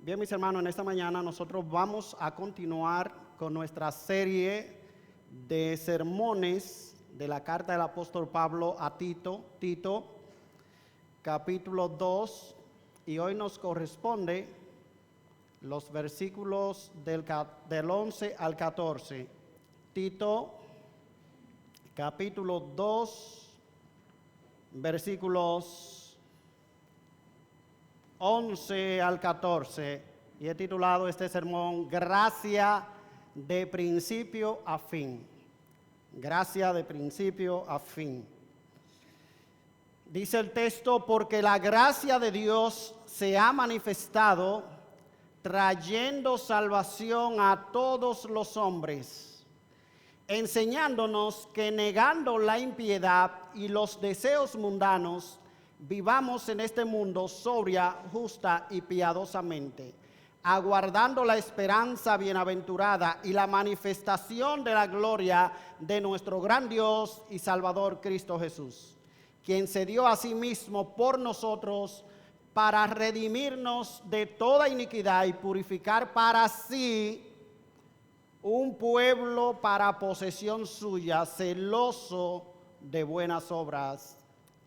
Bien, mis hermanos, en esta mañana nosotros vamos a continuar con nuestra serie de sermones de la carta del apóstol Pablo a Tito, capítulo 2, y hoy nos corresponde los versículos del 11 al 14. Tito, capítulo 2, versículos 11 al 14, y he titulado este sermón Gracia de principio a fin. Gracia de principio a fin. Dice el texto: porque la gracia de Dios se ha manifestado, trayendo salvación a todos los hombres, enseñándonos que negando la impiedad y los deseos mundanos, vivamos en este mundo sobria, justa y piadosamente, aguardando la esperanza bienaventurada y la manifestación de la gloria de nuestro gran Dios y Salvador Cristo Jesús, quien se dio a sí mismo por nosotros para redimirnos de toda iniquidad y purificar para sí un pueblo para posesión suya, celoso de buenas obras.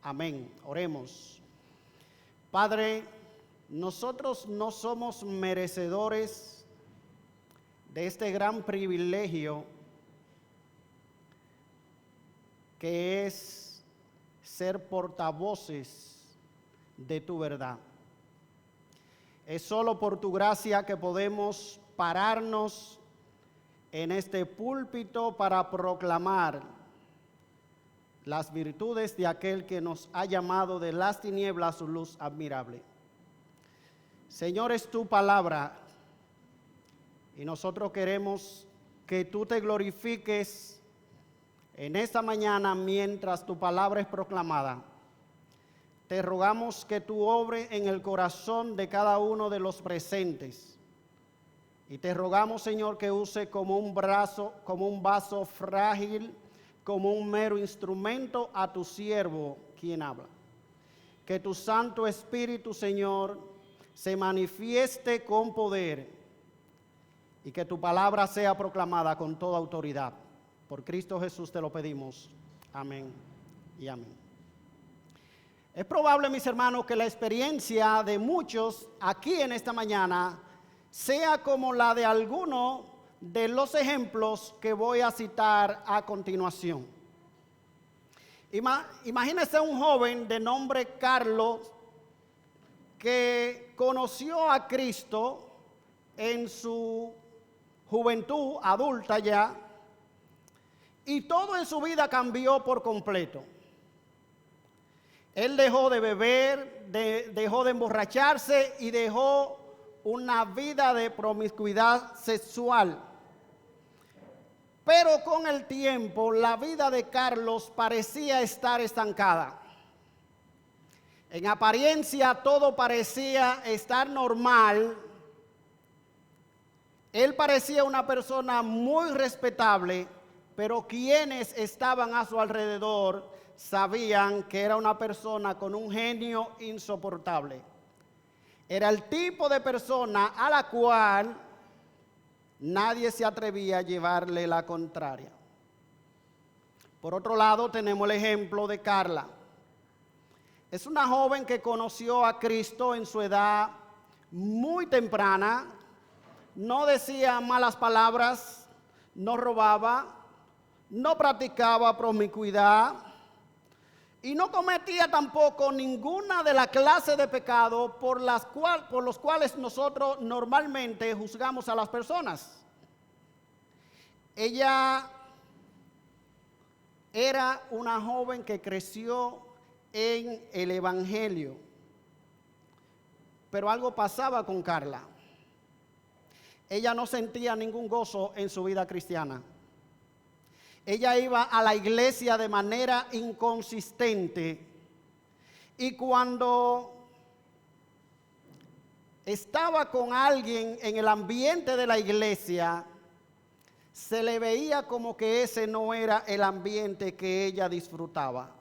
Amén. Oremos. Padre, nosotros no somos merecedores de este gran privilegio que es ser portavoces de tu verdad. Es solo por tu gracia que podemos pararnos en este púlpito para proclamar las virtudes de aquel que nos ha llamado de las tinieblas a su luz admirable. Señor, es tu palabra y nosotros queremos que tú te glorifiques en esta mañana mientras tu palabra es proclamada. Te rogamos que tú obres en el corazón de cada uno de los presentes. Y te rogamos, Señor, que use como un vaso frágil, como un mero instrumento a tu siervo quien habla. Que tu Santo Espíritu, Señor, se manifieste con poder y que tu palabra sea proclamada con toda autoridad. Por Cristo Jesús te lo pedimos. Amén y amén. Es probable, mis hermanos, que la experiencia de muchos aquí en esta mañana sea como la de alguno de los ejemplos que voy a citar a continuación. Imagínese un joven de nombre Carlos que conoció a Cristo en su juventud adulta ya, y todo en su vida cambió por completo. Él dejó de beber, dejó de emborracharse y dejó una vida de promiscuidad sexual. Pero con el tiempo la vida de Carlos parecía estar estancada. En apariencia todo parecía estar normal. Él parecía una persona muy respetable, pero quienes estaban a su alrededor sabían que era una persona con un genio insoportable. Era el tipo de persona a la cual nadie se atrevía a llevarle la contraria. Por otro lado, tenemos el ejemplo de Carla. Es una joven que conoció a Cristo en su edad muy temprana. No decía malas palabras, no robaba, no practicaba promiscuidad y no cometía tampoco ninguna de la clase de pecado por los cuales nosotros normalmente juzgamos a las personas. Ella era una joven que creció en el Evangelio, pero algo pasaba con Carla. Ella no sentía ningún gozo en su vida cristiana. Ella iba a la iglesia de manera inconsistente, y cuando estaba con alguien en el ambiente de la iglesia, se le veía como que ese no era el ambiente que ella disfrutaba.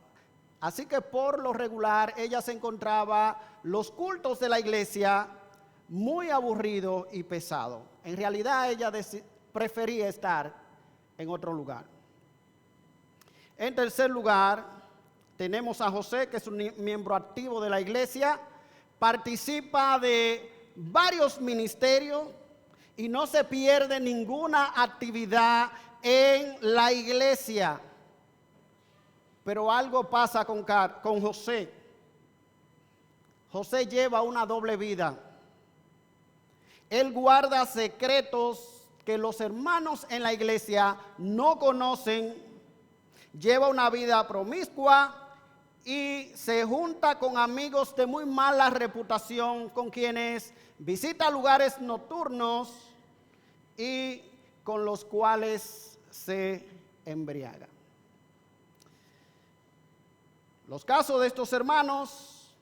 Así que por lo regular ella se encontraba los cultos de la iglesia muy aburrido y pesado. En realidad ella prefería estar en otro lugar. En tercer lugar, tenemos a José, que es un miembro activo de la iglesia, participa de varios ministerios y no se pierde ninguna actividad en la iglesia. Pero algo pasa con José. José lleva una doble vida. Él guarda secretos que los hermanos en la iglesia no conocen. Lleva una vida promiscua y se junta con amigos de muy mala reputación, con quienes visita lugares nocturnos y con los cuales se embriaga. Los casos de estos hermanos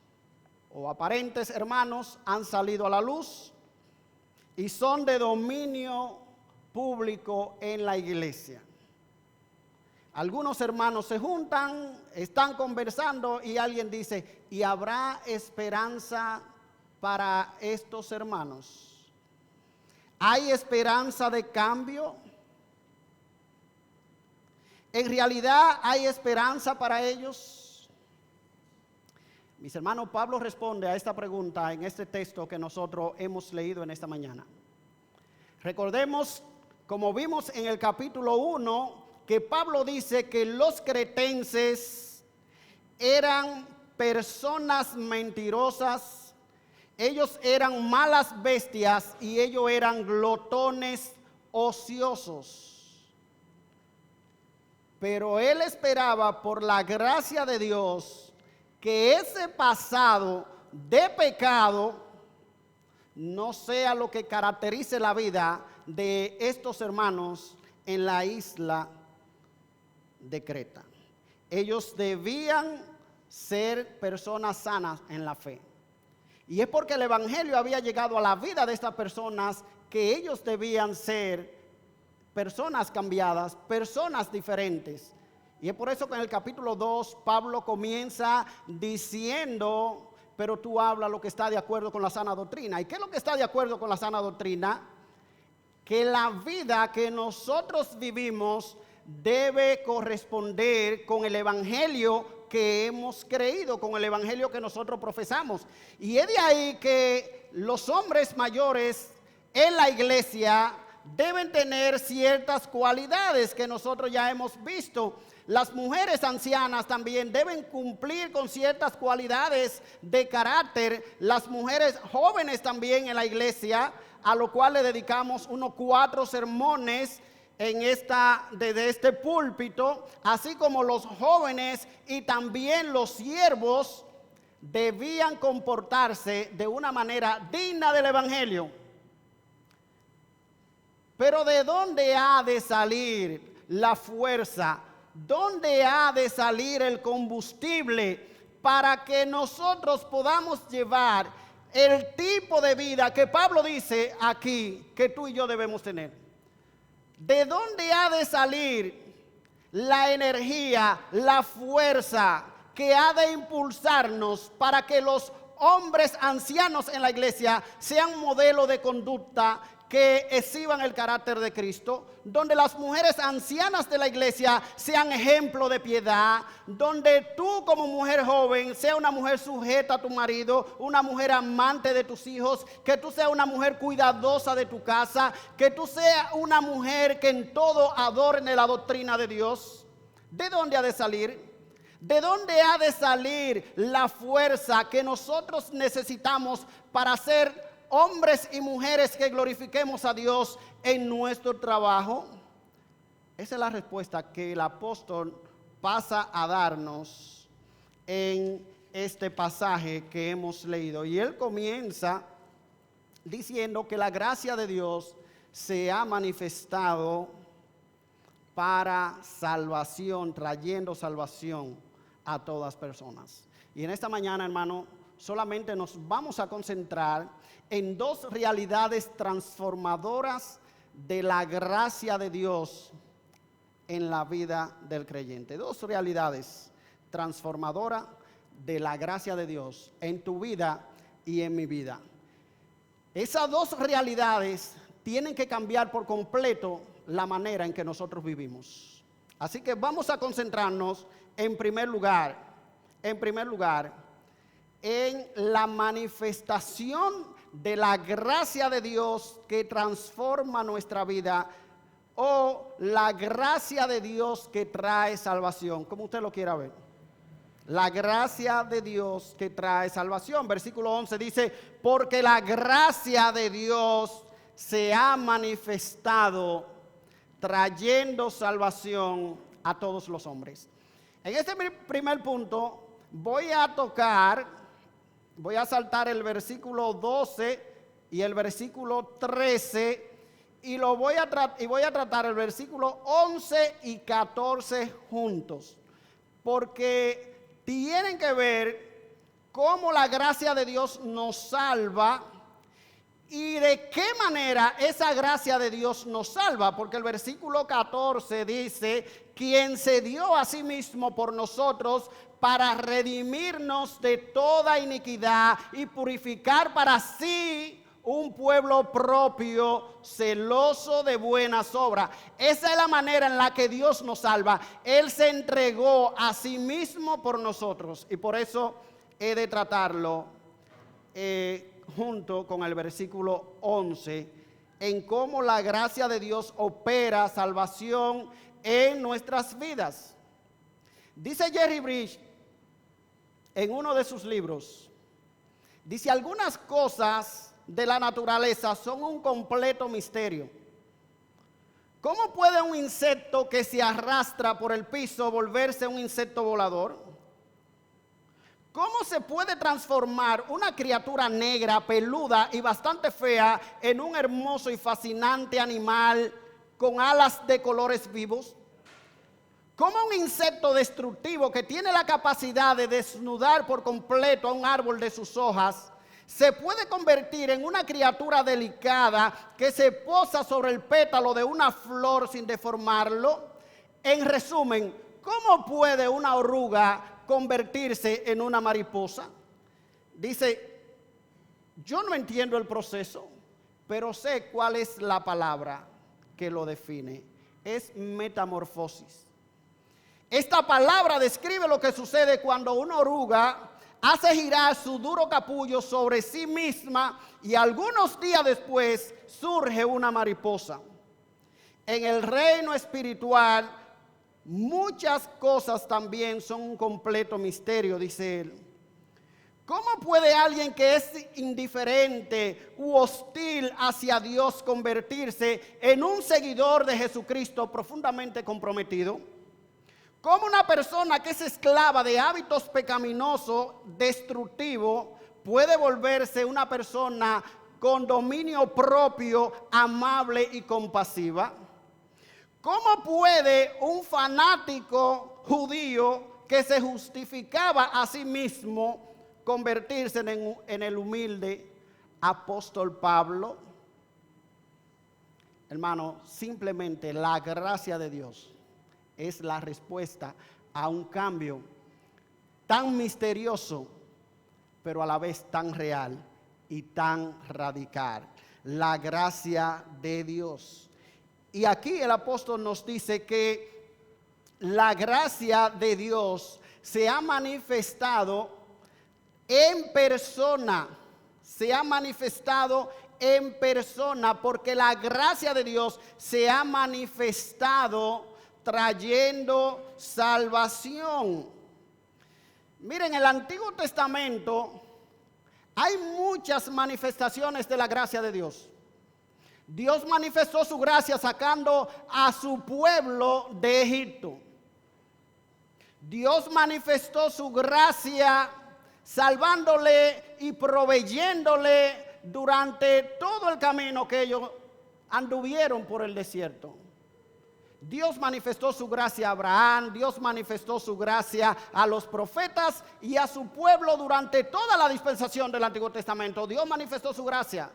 o aparentes hermanos han salido a la luz y son de dominio público en la iglesia. Algunos hermanos se juntan, están conversando y alguien dice, ¿y habrá esperanza para estos hermanos? ¿Hay esperanza de cambio? ¿En realidad hay esperanza para ellos? Mis hermanos, Pablo responde a esta pregunta en este texto que nosotros hemos leído en esta mañana. Recordemos, como vimos en el capítulo 1, que Pablo dice que los cretenses eran personas mentirosas, ellos eran malas bestias y ellos eran glotones ociosos. Pero él esperaba por la gracia de Dios que ese pasado de pecado no sea lo que caracterice la vida de estos hermanos en la isla de Creta. Ellos debían ser personas sanas en la fe. Y es porque el evangelio había llegado a la vida de estas personas que ellos debían ser personas cambiadas, personas diferentes. Y es por eso que en el capítulo 2 Pablo comienza diciendo, pero tú hablas lo que está de acuerdo con la sana doctrina. ¿Y qué es lo que está de acuerdo con la sana doctrina? Que la vida que nosotros vivimos debe corresponder con el evangelio que hemos creído, con el evangelio que nosotros profesamos. Y es de ahí que los hombres mayores en la iglesia deben tener ciertas cualidades que nosotros ya hemos visto. Las mujeres ancianas también deben cumplir con ciertas cualidades de carácter. Las mujeres jóvenes también en la iglesia, a lo cual le dedicamos unos 4 sermones desde este púlpito, así como los jóvenes y también los siervos debían comportarse de una manera digna del evangelio. Pero ¿de dónde ha de salir la fuerza? ¿Dónde ha de salir el combustible para que nosotros podamos llevar el tipo de vida que Pablo dice aquí que tú y yo debemos tener? ¿De dónde ha de salir la energía, la fuerza que ha de impulsarnos para que los hombres ancianos en la iglesia sean modelo de conducta que exhiban el carácter de Cristo, donde las mujeres ancianas de la iglesia sean ejemplo de piedad, donde tú como mujer joven sea una mujer sujeta a tu marido, una mujer amante de tus hijos, que tú seas una mujer cuidadosa de tu casa, que tú seas una mujer que en todo adorne la doctrina de Dios? ¿De dónde ha de salir? ¿De dónde ha de salir la fuerza que nosotros necesitamos para ser hombres y mujeres que glorifiquemos a Dios en nuestro trabajo? Esa es la respuesta que el apóstol pasa a darnos en este pasaje que hemos leído. Y él comienza diciendo que la gracia de Dios se ha manifestado para salvación, trayendo salvación a todas personas. Y en esta mañana, hermano, solamente nos vamos a concentrar en 2 realidades transformadoras de la gracia de Dios en la vida del creyente. 2 realidades transformadoras de la gracia de Dios en tu vida y en mi vida. Esas dos realidades tienen que cambiar por completo la manera en que nosotros vivimos. Así que vamos a concentrarnos en primer lugar, en la manifestación de la gracia de Dios que transforma nuestra vida, o la gracia de Dios que trae salvación, como usted lo quiera ver. La gracia de Dios que trae salvación. Versículo 11 dice, porque la gracia de Dios se ha manifestado trayendo salvación a todos los hombres. En este primer punto voy a saltar el versículo 12 y el versículo 13 y voy a tratar el versículo 11 y 14 juntos, porque tienen que ver cómo la gracia de Dios nos salva y de qué manera esa gracia de Dios nos salva, porque el versículo 14 dice, quien se dio a sí mismo por nosotros para redimirnos de toda iniquidad y purificar para sí un pueblo propio, celoso de buenas obras. Esa es la manera en la que Dios nos salva. Él se entregó a sí mismo por nosotros, y por eso he de tratarlo junto con el versículo 11, en cómo la gracia de Dios opera salvación en nuestras vidas. Dice Jerry Bridge en uno de sus libros, dice, algunas cosas de la naturaleza son un completo misterio. ¿Cómo puede un insecto que se arrastra por el piso volverse un insecto volador? ¿Cómo se puede transformar una criatura negra, peluda y bastante fea en un hermoso y fascinante animal con alas de colores vivos? ¿Cómo un insecto destructivo que tiene la capacidad de desnudar por completo a un árbol de sus hojas se puede convertir en una criatura delicada que se posa sobre el pétalo de una flor sin deformarlo? En resumen, ¿cómo puede una oruga convertirse en una mariposa? Dice, yo no entiendo el proceso, pero sé cuál es la palabra que lo define. Es metamorfosis. Esta palabra describe lo que sucede cuando una oruga hace girar su duro capullo sobre sí misma y algunos días después surge una mariposa. En el reino espiritual, muchas cosas también son un completo misterio, dice él. ¿Cómo puede alguien que es indiferente u hostil hacia Dios convertirse en un seguidor de Jesucristo profundamente comprometido? ¿Cómo una persona que es esclava de hábitos pecaminosos, destructivos, puede volverse una persona con dominio propio, amable y compasiva? ¿Cómo puede un fanático judío que se justificaba a sí mismo convertirse en el humilde apóstol Pablo? Hermano, simplemente la gracia de Dios es la respuesta a un cambio tan misterioso, pero a la vez tan real y tan radical. La gracia de Dios. Y aquí el apóstol nos dice que la gracia de Dios se ha manifestado en persona. Se ha manifestado en persona, porque la gracia de Dios se ha manifestado trayendo salvación. Miren, en el Antiguo Testamento hay muchas manifestaciones de la gracia de Dios. Dios manifestó su gracia sacando a su pueblo de Egipto. Dios manifestó su gracia salvándole y proveyéndole durante todo el camino que ellos anduvieron por el desierto. Dios manifestó su gracia a Abraham, Dios manifestó su gracia a los profetas y a su pueblo durante toda la dispensación del Antiguo Testamento. Dios manifestó su gracia.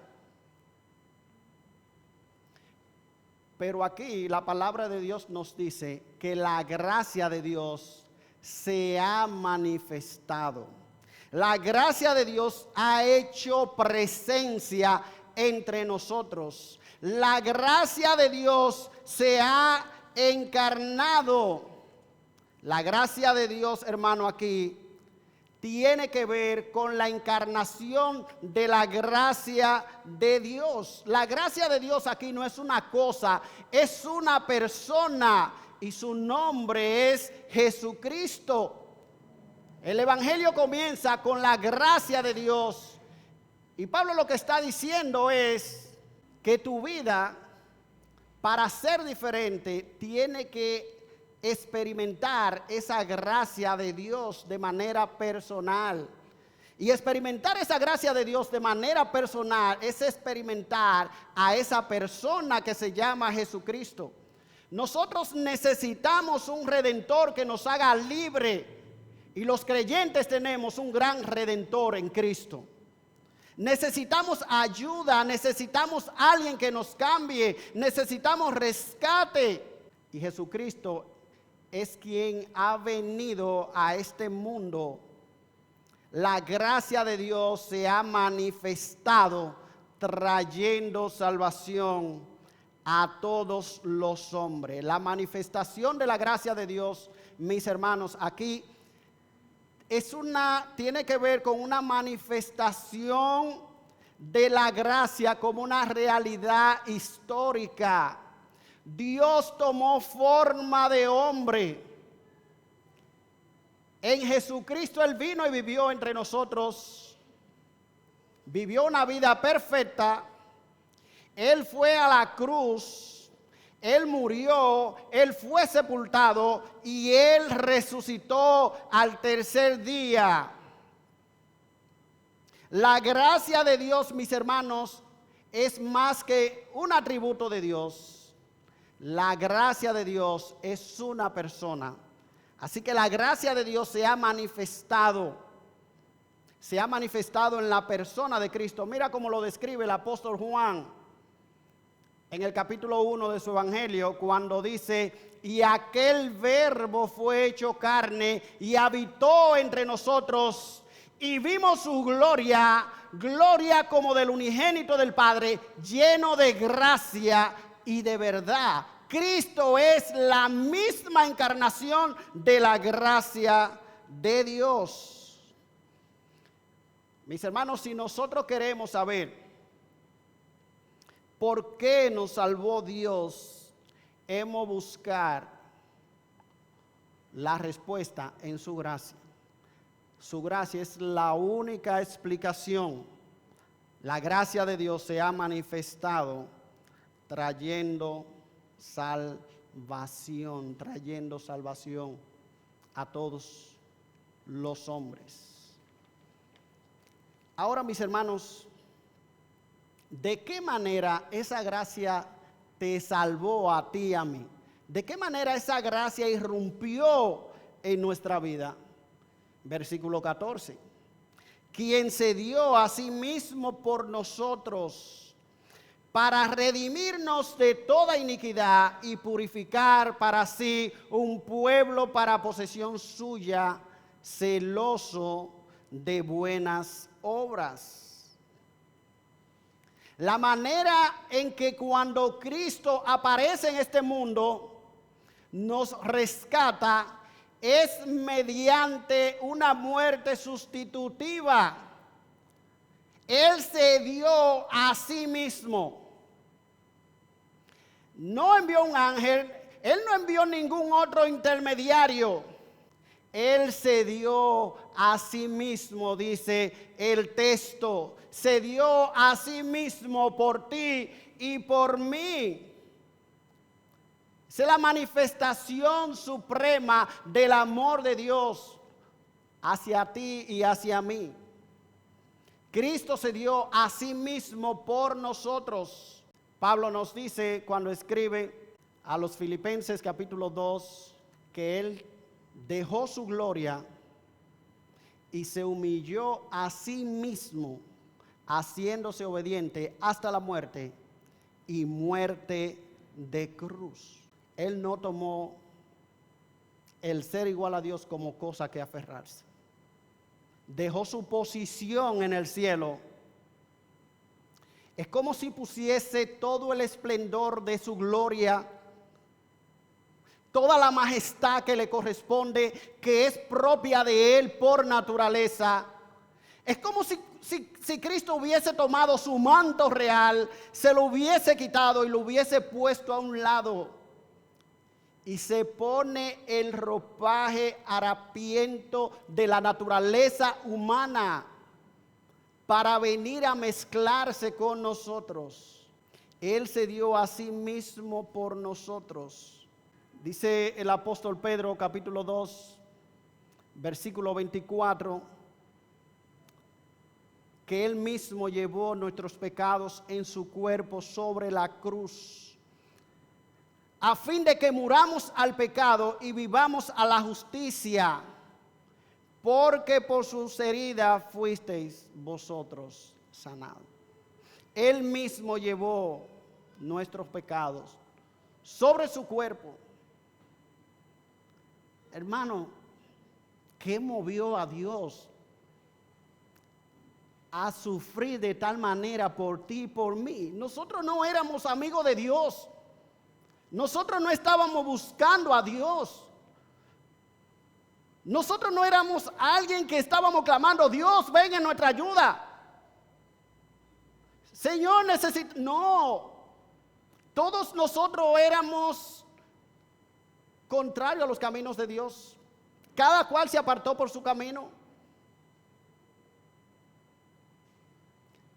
Pero aquí la palabra de Dios nos dice que la gracia de Dios se ha manifestado. La gracia de Dios ha hecho presencia entre nosotros. La gracia de Dios se ha encarnado. La gracia de Dios, hermano, aquí tiene que ver con la encarnación de la gracia de Dios. La gracia de Dios aquí no es una cosa, es una persona y su nombre es Jesucristo. El Evangelio comienza con la gracia de Dios y Pablo lo que está diciendo es que tu vida, para ser diferente, tiene que experimentar esa gracia de Dios de manera personal. Y experimentar esa gracia de Dios de manera personal es experimentar a esa persona que se llama Jesucristo. Nosotros necesitamos un redentor que nos haga libre. Y los creyentes tenemos un gran redentor en Cristo. Necesitamos ayuda, necesitamos alguien que nos cambie, necesitamos rescate. Y Jesucristo es quien ha venido a este mundo. La gracia de Dios se ha manifestado trayendo salvación a todos los hombres. La manifestación de la gracia de Dios, mis hermanos, aquí tiene que ver con una manifestación de la gracia como una realidad histórica. Dios tomó forma de hombre. En Jesucristo Él vino y vivió entre nosotros. Vivió una vida perfecta. Él fue a la cruz. Él murió, Él fue sepultado y Él resucitó al tercer día. La gracia de Dios, mis hermanos, es más que un atributo de Dios. La gracia de Dios es una persona. Así que la gracia de Dios se ha manifestado en la persona de Cristo. Mira cómo lo describe el apóstol Juan en el capítulo 1 de su evangelio, cuando dice: y aquel verbo fue hecho carne y habitó entre nosotros, y vimos su gloria, gloria como del unigénito del Padre, lleno de gracia y de verdad. Cristo es la misma encarnación de la gracia de Dios. Mis hermanos, si nosotros queremos saber ¿por qué nos salvó Dios? Hemos de buscar la respuesta en su gracia. Su gracia es la única explicación. La gracia de Dios se ha manifestado trayendo salvación a todos los hombres. Ahora, mis hermanos, ¿de qué manera esa gracia te salvó a ti y a mí? ¿De qué manera esa gracia irrumpió en nuestra vida? Versículo 14. Quien se dio a sí mismo por nosotros para redimirnos de toda iniquidad y purificar para sí un pueblo para posesión suya, celoso de buenas obras. La manera en que cuando Cristo aparece en este mundo nos rescata es mediante una muerte sustitutiva. Él se dio a sí mismo. No envió un ángel, Él no envió ningún otro intermediario. Él se dio a sí mismo, dice el texto. Se dio a sí mismo por ti y por mí. Es la manifestación suprema del amor de Dios hacia ti y hacia mí. Cristo se dio a sí mismo por nosotros. Pablo nos dice cuando escribe a los Filipenses capítulo 2 que Él dejó su gloria y se humilló a sí mismo, haciéndose obediente hasta la muerte y muerte de cruz. Él no tomó el ser igual a Dios como cosa que aferrarse. Dejó su posición en el cielo. Es como si pusiese todo el esplendor de su gloria, toda la majestad que le corresponde, que es propia de Él por naturaleza. Es como si Cristo hubiese tomado su manto real, se lo hubiese quitado y lo hubiese puesto a un lado. Y se pone el ropaje harapiento de la naturaleza humana para venir a mezclarse con nosotros. Él se dio a sí mismo por nosotros. Dice el apóstol Pedro, capítulo 2, versículo 24, que Él mismo llevó nuestros pecados en su cuerpo sobre la cruz, a fin de que muramos al pecado y vivamos a la justicia, porque por sus heridas fuisteis vosotros sanados. Él mismo llevó nuestros pecados sobre su cuerpo. Hermano, ¿qué movió a Dios a sufrir de tal manera por ti y por mí? Nosotros no éramos amigos de Dios. Nosotros no estábamos buscando a Dios. Nosotros no éramos alguien que estábamos clamando, Dios, ven en nuestra ayuda. Señor, necesito. No. Todos nosotros éramos contrarios a los caminos de Dios. Cada cual se apartó por su camino.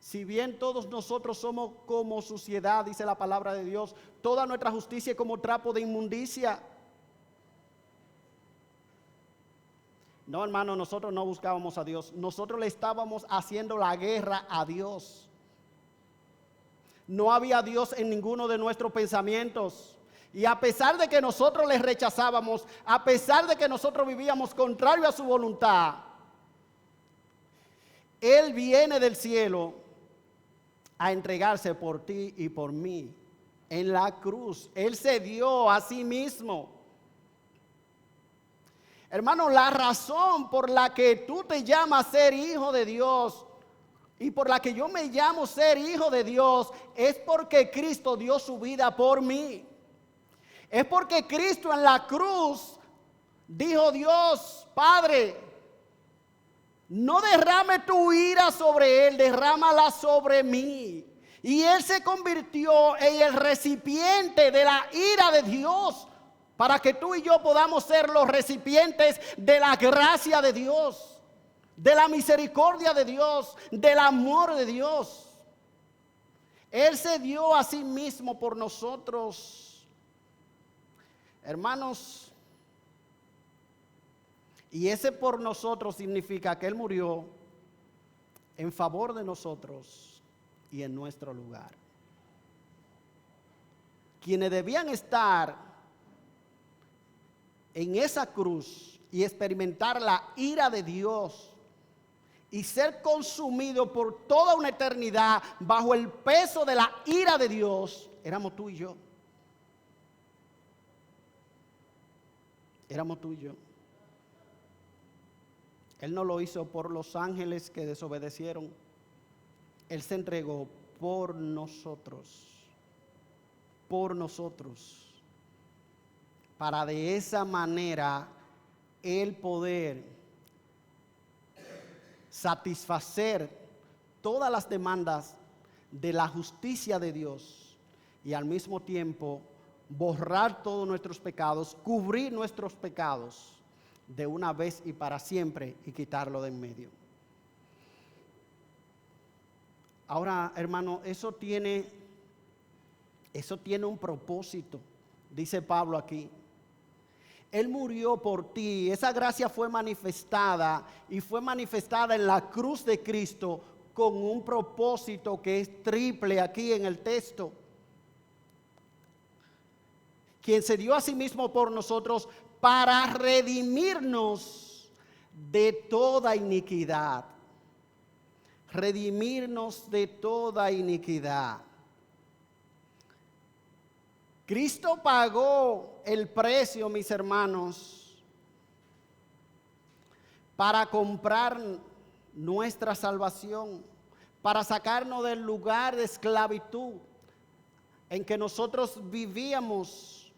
Si bien todos nosotros somos como suciedad, dice la palabra de Dios, toda nuestra justicia es como trapo de inmundicia. No, hermano, nosotros no buscábamos a Dios. Nosotros le estábamos haciendo la guerra a Dios. No había Dios en ninguno de nuestros pensamientos. Y a pesar de que nosotros le rechazábamos, a pesar de que nosotros vivíamos contrario a su voluntad, Él viene del cielo a entregarse por ti y por mí en la cruz. Él se dio a sí mismo. Hermano, la razón por la que tú te llamas ser hijo de Dios y por la que yo me llamo ser hijo de Dios es porque Cristo dio su vida por mí. Es porque Cristo en la cruz dijo: Dios, Padre, no derrame tu ira sobre él, derrámala sobre mí. Y él se convirtió en el recipiente de la ira de Dios, para que tú y yo podamos ser los recipientes de la gracia de Dios, de la misericordia de Dios, del amor de Dios. Él se dio a sí mismo por nosotros. Hermanos, y ese por nosotros significa que Él murió en favor de nosotros y en nuestro lugar. Quienes debían estar en esa cruz y experimentar la ira de Dios y ser consumidos por toda una eternidad bajo el peso de la ira de Dios, éramos tú y yo. Éramos tú y yo. Él no lo hizo por los ángeles que desobedecieron. Él se entregó por nosotros. Por nosotros. Para de esa manera Él poder satisfacer todas las demandas de la justicia de Dios y al mismo tiempo borrar todos nuestros pecados, cubrir nuestros pecados de una vez y para siempre y quitarlo de en medio. Ahora, hermano, eso tiene un propósito, dice Pablo aquí. Él murió por ti, esa gracia fue manifestada y fue manifestada en la cruz de Cristo con un propósito que es triple aquí en el texto. Quien se dio a sí mismo por nosotros para redimirnos de toda iniquidad. Redimirnos de toda iniquidad. Cristo pagó el precio, mis hermanos, para comprar nuestra salvación, para sacarnos del lugar de esclavitud en que nosotros vivíamos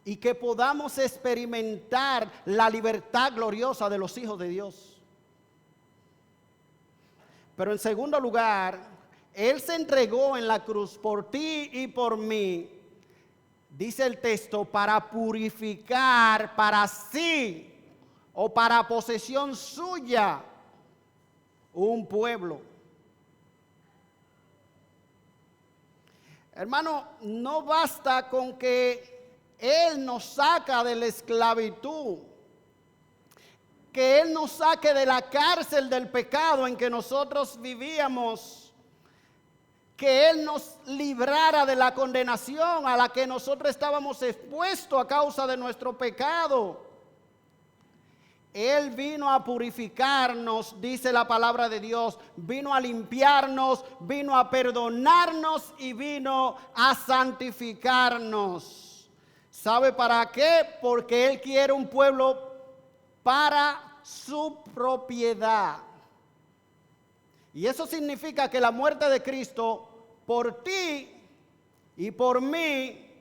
y que podamos experimentar la libertad gloriosa de los hijos de Dios. Pero en segundo lugar, Él se entregó en la cruz por ti y por mí, dice el texto, para purificar para sí o para posesión suya un pueblo. Hermano, no basta con que Él nos saca de la esclavitud, que Él nos saque de la cárcel del pecado en que nosotros vivíamos, que Él nos librara de la condenación a la que nosotros estábamos expuestos a causa de nuestro pecado. Él vino a purificarnos, dice la palabra de Dios, vino a limpiarnos, vino a perdonarnos y vino a santificarnos. ¿Sabe para qué? Porque Él quiere un pueblo para su propiedad. Y eso significa que la muerte de Cristo por ti y por mí,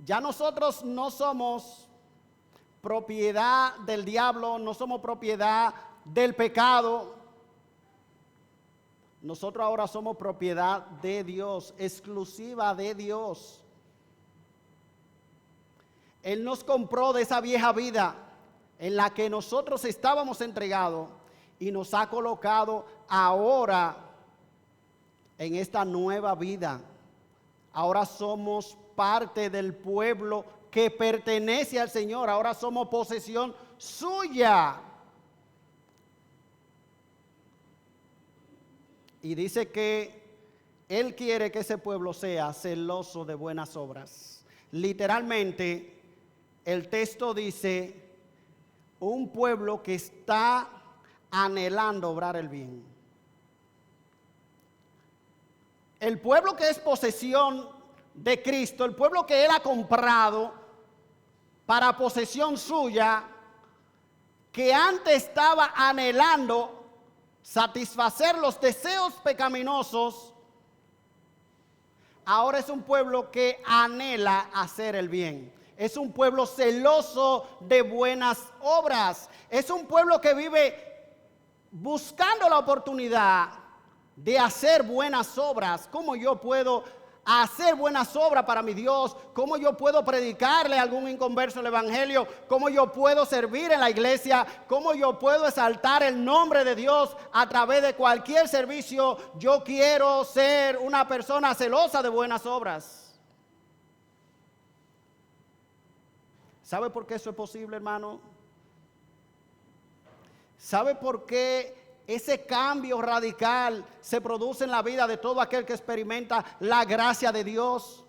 ya nosotros no somos propiedad del diablo, no somos propiedad del pecado. Nosotros ahora somos propiedad de Dios, exclusiva de Dios. Él nos compró de esa vieja vida en la que nosotros estábamos entregados y nos ha colocado ahora en esta nueva vida. Ahora somos parte del pueblo que pertenece al Señor. Ahora somos posesión suya. Y dice que Él quiere que ese pueblo sea celoso de buenas obras. Literalmente, el texto dice, un pueblo que está anhelando obrar el bien. El pueblo que es posesión de Cristo, el pueblo que Él ha comprado para posesión suya, que antes estaba anhelando satisfacer los deseos pecaminosos, ahora es un pueblo que anhela hacer el bien. Es un pueblo celoso de buenas obras. Es un pueblo que vive buscando la oportunidad de hacer buenas obras. ¿Cómo yo puedo hacer buenas obras para mi Dios? ¿Cómo yo puedo predicarle a algún inconverso el evangelio? ¿Cómo yo puedo servir en la iglesia? ¿Cómo yo puedo exaltar el nombre de Dios a través de cualquier servicio? Yo quiero ser una persona celosa de buenas obras. ¿Sabe por qué eso es posible, hermano? ¿Sabe por qué ese cambio radical se produce en la vida de todo aquel que experimenta la gracia de Dios?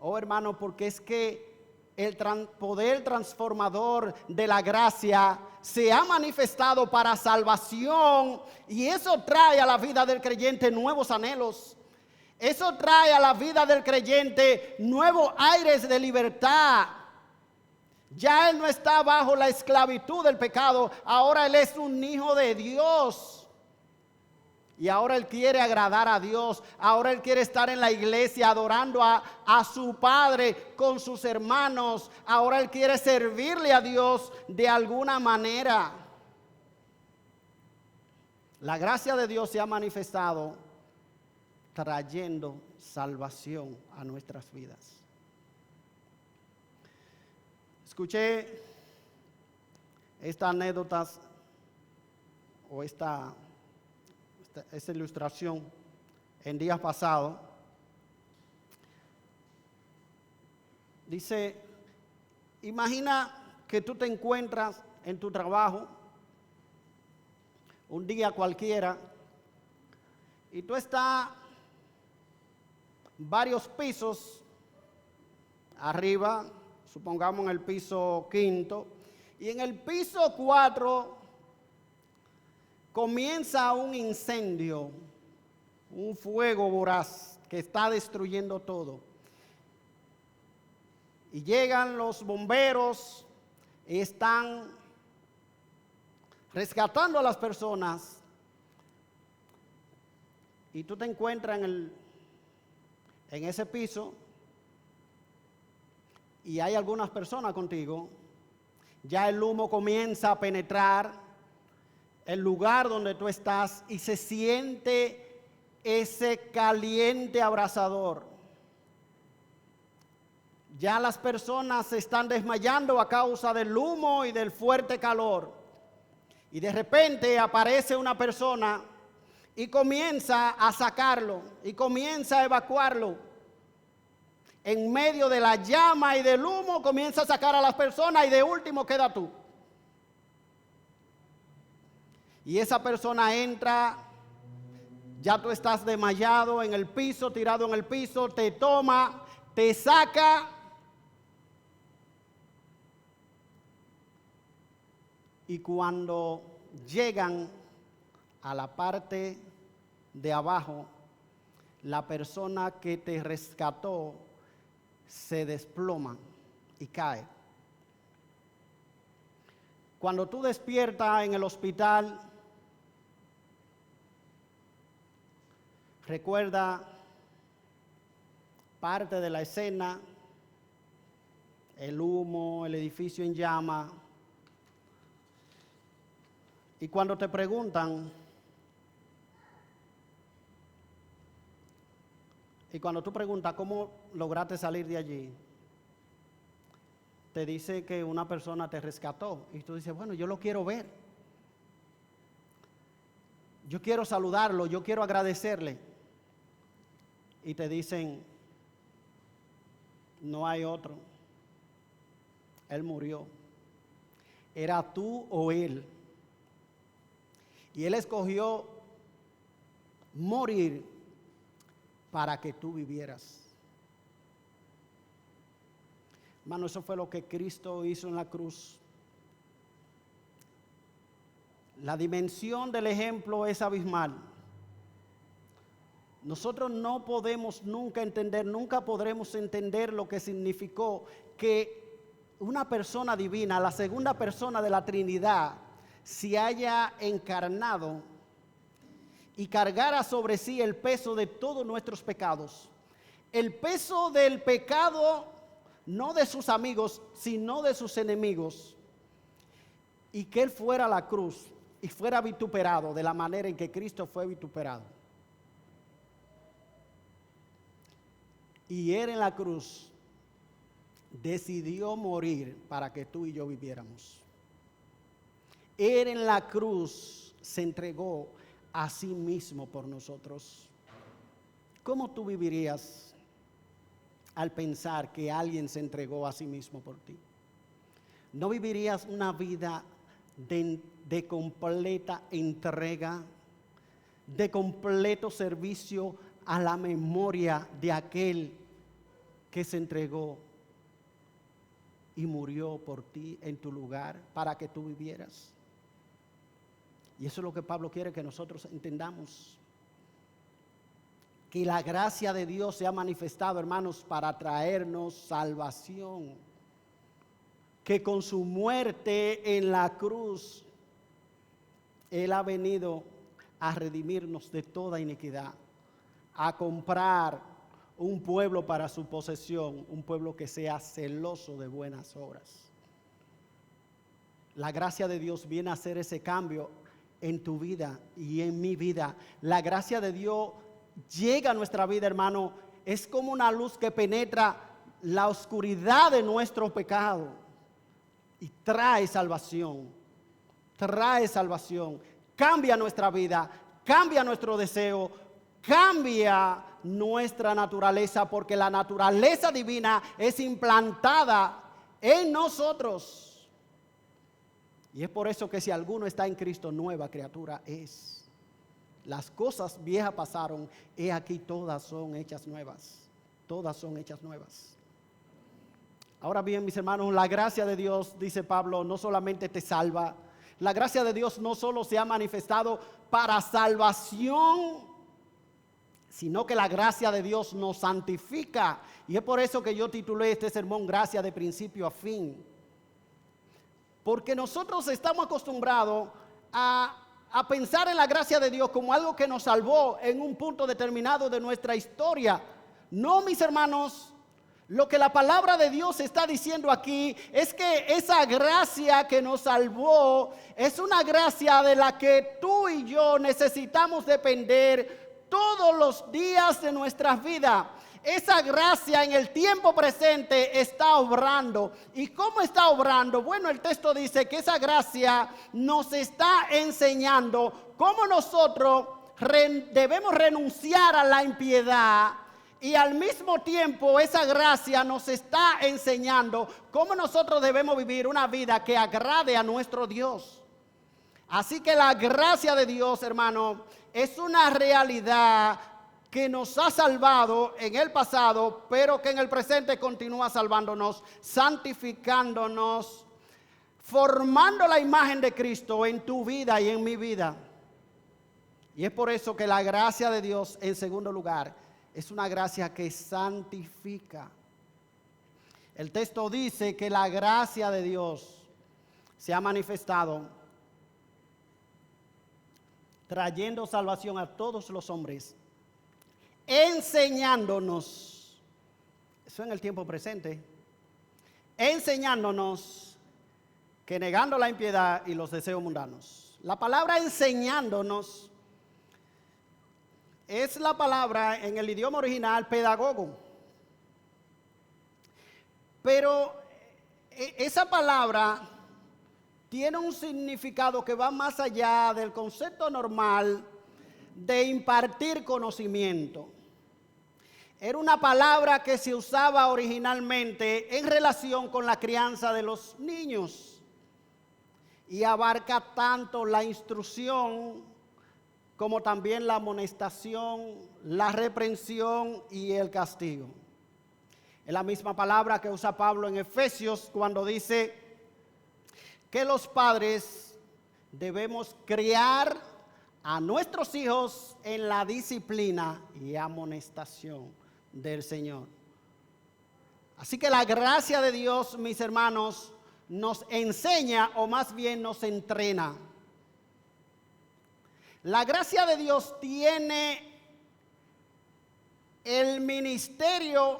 Oh, hermano, porque es que el poder transformador de la gracia se ha manifestado para salvación, y eso trae a la vida del creyente nuevos anhelos. Eso trae a la vida del creyente nuevos aires de libertad. Ya él no está bajo la esclavitud del pecado, ahora él es un hijo de Dios. Y ahora él quiere agradar a Dios, ahora él quiere estar en la iglesia adorando a su Padre con sus hermanos, ahora él quiere servirle a Dios de alguna manera. La gracia de Dios se ha manifestado trayendo salvación a nuestras vidas. Escuché estas anécdotas o esta ilustración en días pasados. Dice, imagina que tú te encuentras en tu trabajo un día cualquiera y tú estás varios pisos arriba, supongamos en el piso 5, y en el piso 4 comienza un incendio, un fuego voraz que está destruyendo todo. Y llegan los bomberos y están rescatando a las personas, y tú te encuentras en ese piso y hay algunas personas contigo, ya el humo comienza a penetrar el lugar donde tú estás y se siente ese caliente abrasador. Ya las personas se están desmayando a causa del humo y del fuerte calor. Y de repente aparece una persona y comienza a sacarlo y comienza a evacuarlo. En medio de la llama y del humo comienza a sacar a las personas y de último queda tú. Y esa persona entra, ya tú estás desmayado en el piso, tirado en el piso, te toma, te saca. Y cuando llegan a la parte de abajo, la persona que te rescató se desploma y cae. Cuando tú despiertas en el hospital, recuerda parte de la escena, el humo, el edificio en llama. Y cuando te preguntan, y cuando tú preguntas cómo lograste salir de allí, te dice que una persona te rescató. Y tú dices, bueno, yo lo quiero ver. Yo quiero saludarlo, yo quiero agradecerle. Y te dicen, no hay otro. Él murió. Era tú o él. Y Él escogió morir para que tú vivieras. Hermano, eso fue lo que Cristo hizo en la cruz. La dimensión del ejemplo es abismal. Nosotros no podemos nunca entender, nunca podremos entender lo que significó que una persona divina, la segunda persona de la Trinidad, se haya encarnado y cargara sobre sí el peso de todos nuestros pecados. El peso del pecado, no de sus amigos, sino de sus enemigos. Y que Él fuera a la cruz y fuera vituperado de la manera en que Cristo fue vituperado. Y Él en la cruz decidió morir para que tú y yo viviéramos. Él en la cruz se entregó a sí mismo por nosotros. ¿Cómo tú vivirías al pensar que alguien se entregó a sí mismo por ti? ¿No vivirías una vida de completa entrega, de completo servicio a la memoria de aquel que se entregó y murió por ti en tu lugar para que tú vivieras? Y eso es lo que Pablo quiere que nosotros entendamos. Que la gracia de Dios se ha manifestado, hermanos, para traernos salvación. Que con su muerte en la cruz, Él ha venido a redimirnos de toda iniquidad, a comprar un pueblo para su posesión, un pueblo que sea celoso de buenas obras. La gracia de Dios viene a hacer ese cambio en tu vida y en mi vida. La gracia de Dios llega a nuestra vida, hermano. Es como una luz que penetra la oscuridad de nuestro pecado y trae salvación. Trae salvación. Cambia nuestra vida, cambia nuestro deseo, cambia nuestra naturaleza, porque la naturaleza divina es implantada en nosotros. Y es por eso que si alguno está en Cristo, nueva criatura es. Las cosas viejas pasaron, he aquí todas son hechas nuevas. Todas son hechas nuevas. Ahora bien, mis hermanos, la gracia de Dios, dice Pablo, no solamente te salva. La gracia de Dios no solo se ha manifestado para salvación, sino que la gracia de Dios nos santifica. Y es por eso que yo titulé este sermón Gracia de principio a fin. Porque nosotros estamos acostumbrados a a pensar en la gracia de Dios como algo que nos salvó en un punto determinado de nuestra historia. No, mis hermanos, lo que la palabra de Dios está diciendo aquí es que esa gracia que nos salvó es una gracia de la que tú y yo necesitamos depender todos los días de nuestras vidas. Esa gracia en el tiempo presente está obrando. ¿Y cómo está obrando? Bueno, el texto dice que esa gracia nos está enseñando cómo nosotros debemos renunciar a la impiedad. Y al mismo tiempo esa gracia nos está enseñando cómo nosotros debemos vivir una vida que agrade a nuestro Dios. Así que la gracia de Dios, hermano, es una realidad que nos ha salvado en el pasado, pero que en el presente continúa salvándonos, santificándonos, formando la imagen de Cristo en tu vida y en mi vida. Y es por eso que la gracia de Dios, en segundo lugar, es una gracia que santifica. El texto dice que la gracia de Dios se ha manifestado trayendo salvación a todos los hombres, enseñándonos, eso en el tiempo presente, enseñándonos que negando la impiedad y los deseos mundanos. La palabra enseñándonos es la palabra en el idioma original pedagogo. Pero esa palabra tiene un significado que va más allá del concepto normal de impartir conocimiento. Era una palabra que se usaba originalmente en relación con la crianza de los niños y abarca tanto la instrucción como también la amonestación, la reprensión y el castigo. Es la misma palabra que usa Pablo en Efesios cuando dice que los padres debemos criar a nuestros hijos en la disciplina y amonestación del Señor. Así que la gracia de Dios, mis hermanos, nos enseña o más bien nos entrena. La gracia de Dios tiene el ministerio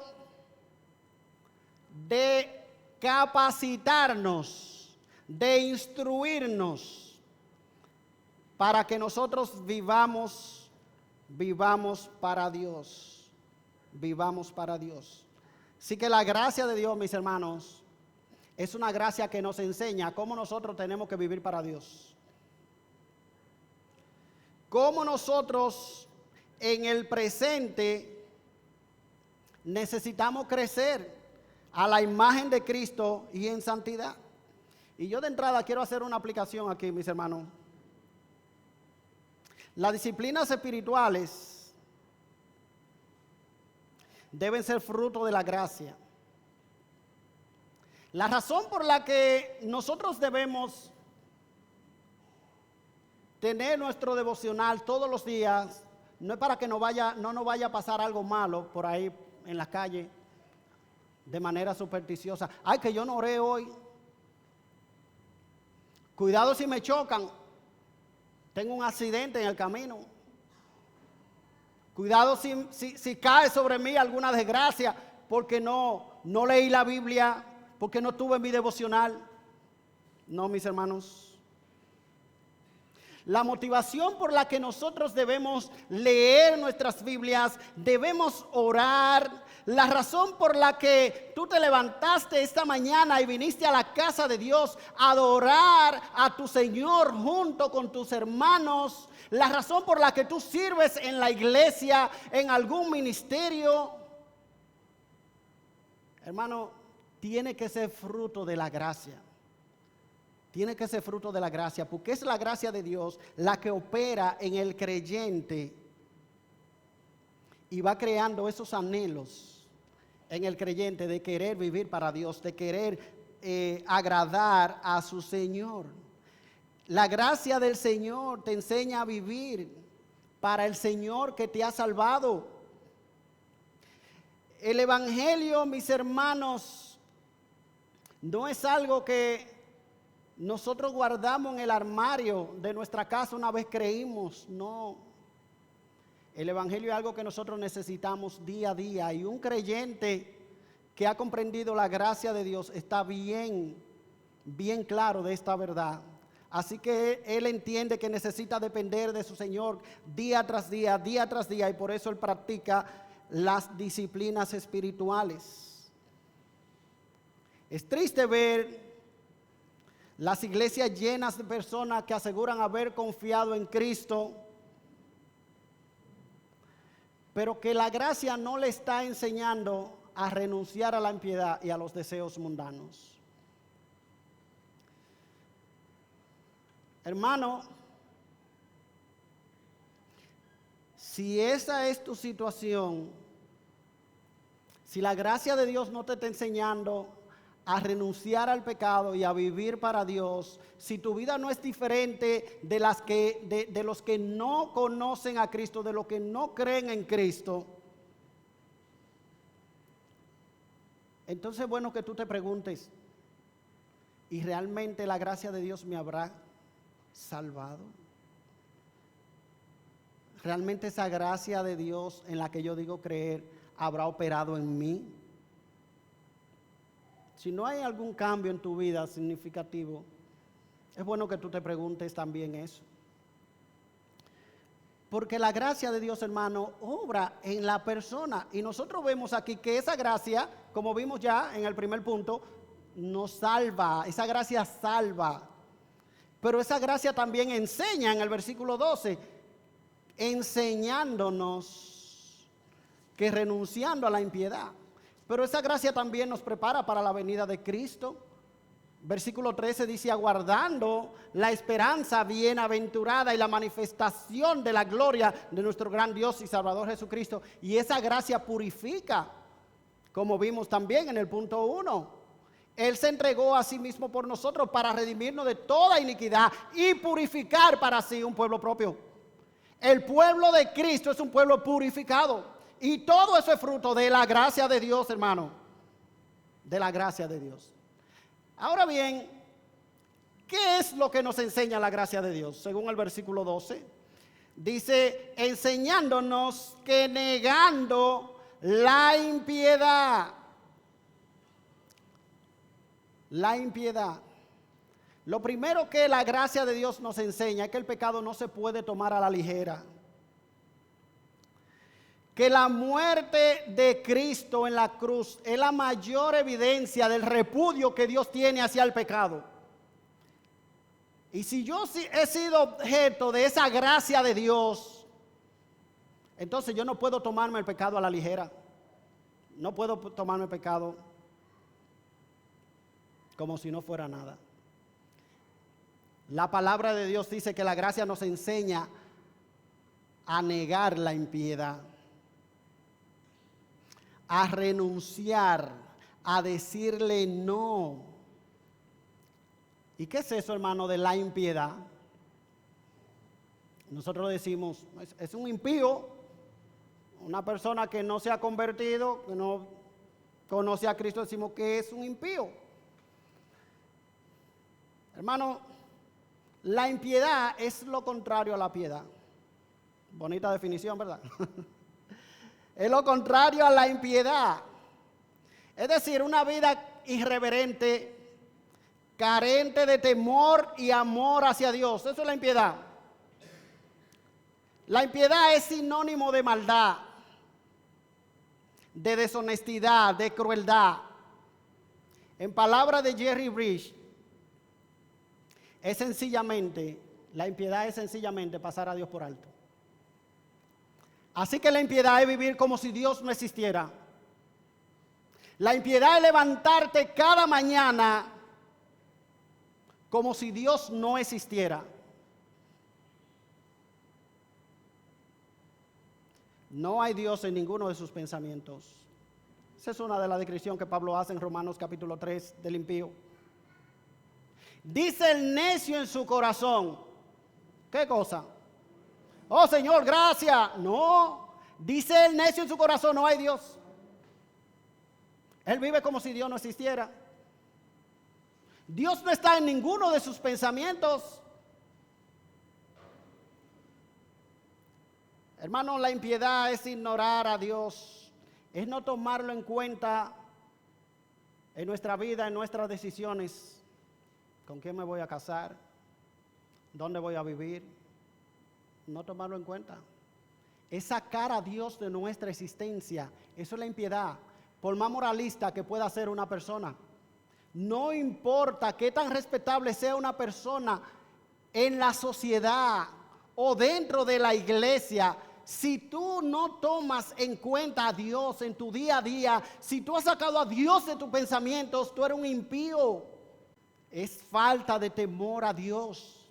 de capacitarnos, de instruirnos para que nosotros vivamos para Dios, vivamos para Dios. Así que la gracia de Dios, mis hermanos, es una gracia que nos enseña cómo nosotros tenemos que vivir para Dios. Cómo nosotros en el presente necesitamos crecer a la imagen de Cristo y en santidad. Y yo de entrada quiero hacer una aplicación aquí, mis hermanos. Las disciplinas espirituales deben ser fruto de la gracia. La razón por la que nosotros debemos tener nuestro devocional todos los días no es para que no nos vaya a pasar algo malo por ahí en la calle de manera supersticiosa. Ay, que yo no oré hoy. Cuidado si me chocan. Tengo un accidente en el camino. Cuidado si cae sobre mí alguna desgracia porque no leí la Biblia, porque no tuve mi devocional. No, mis hermanos. La motivación por la que nosotros debemos leer nuestras Biblias, debemos orar. La razón por la que tú te levantaste esta mañana y viniste a la casa de Dios a adorar a tu Señor junto con tus hermanos. La razón por la que tú sirves en la iglesia, en algún ministerio. Hermano, tiene que ser fruto de la gracia. Tiene que ser fruto de la gracia, porque es la gracia de Dios la que opera en el creyente y va creando esos anhelos en el creyente de querer vivir para Dios, de querer agradar a su Señor. La gracia del Señor te enseña a vivir para el Señor que te ha salvado. El Evangelio, mis hermanos, no es algo que nosotros guardamos en el armario de nuestra casa una vez creímos. No. El Evangelio es algo que nosotros necesitamos día a día, y un creyente que ha comprendido la gracia de Dios está bien claro de esta verdad. Así que él entiende que necesita depender de su Señor día tras día, y por eso él practica las disciplinas espirituales. Es triste ver las iglesias llenas de personas que aseguran haber confiado en Cristo, pero que la gracia no le está enseñando a renunciar a la impiedad y a los deseos mundanos. Hermano, si esa es tu situación, si la gracia de Dios no te está enseñando a renunciar al pecado y a vivir para Dios, si tu vida no es diferente de los que no conocen a Cristo, de los que no creen en Cristo, entonces es bueno que tú te preguntes, ¿y realmente la gracia de Dios me habrá salvado? ¿Realmente esa gracia de Dios en la que yo digo creer habrá operado en mí? Si no hay algún cambio en tu vida significativo, es bueno que tú te preguntes también eso. Porque la gracia de Dios, hermano, obra en la persona. Y nosotros vemos aquí que esa gracia, como vimos ya en el primer punto, nos salva. Esa gracia salva. Pero esa gracia también enseña en el versículo 12, enseñándonos que renunciando a la impiedad. Pero esa gracia también nos prepara para la venida de Cristo. Versículo 13 dice, aguardando la esperanza bienaventurada y la manifestación de la gloria de nuestro gran Dios y Salvador Jesucristo. Y esa gracia purifica, como vimos también en el punto 1. Él se entregó a sí mismo por nosotros para redimirnos de toda iniquidad y purificar para sí un pueblo propio. El pueblo de Cristo es un pueblo purificado. Y todo eso es fruto de la gracia de Dios, hermano. De la gracia de Dios. Ahora bien, ¿qué es lo que nos enseña la gracia de Dios? Según el versículo 12, dice, enseñándonos que negando la impiedad, lo primero que la gracia de Dios nos enseña es que el pecado no se puede tomar a la ligera. Que la muerte de Cristo en la cruz es la mayor evidencia del repudio que Dios tiene hacia el pecado. Y si yo he sido objeto de esa gracia de Dios, entonces yo no puedo tomarme el pecado a la ligera. No puedo tomarme el pecado como si no fuera nada. La palabra de Dios dice que la gracia nos enseña a negar la impiedad, a renunciar, a decirle no. ¿Y qué es eso, hermano, de la impiedad? Nosotros decimos, es un impío, una persona que no se ha convertido, que no conoce a Cristo, decimos que es un impío. Hermano, la impiedad es lo contrario a la piedad. Bonita definición, ¿verdad? Es lo contrario a la impiedad. Es decir, una vida irreverente, carente de temor y amor hacia Dios. Eso es la impiedad. La impiedad es sinónimo de maldad, de deshonestidad, de crueldad. En palabras de Jerry Bridge, la impiedad es sencillamente pasar a Dios por alto. Así que la impiedad es vivir como si Dios no existiera. La impiedad es levantarte cada mañana como si Dios no existiera. No hay Dios en ninguno de sus pensamientos. Esa es una de las descripciones que Pablo hace en Romanos capítulo 3 del impío. Dice el necio en su corazón. ¿Qué cosa? Oh Señor, gracias. No, dice el necio en su corazón, no hay Dios. Él vive como si Dios no existiera. Dios no está en ninguno de sus pensamientos. Hermano, la impiedad es ignorar a Dios, es no tomarlo en cuenta en nuestra vida, en nuestras decisiones. ¿Con quién me voy a casar? ¿Dónde voy a vivir? No tomarlo en cuenta. Es sacar a Dios de nuestra existencia. Eso es la impiedad. Por más moralista que pueda ser una persona. No importa qué tan respetable sea una persona en la sociedad o dentro de la iglesia. Si tú no tomas en cuenta a Dios en tu día a día, si tú has sacado a Dios de tus pensamientos, tú eres un impío. Es falta de temor a Dios.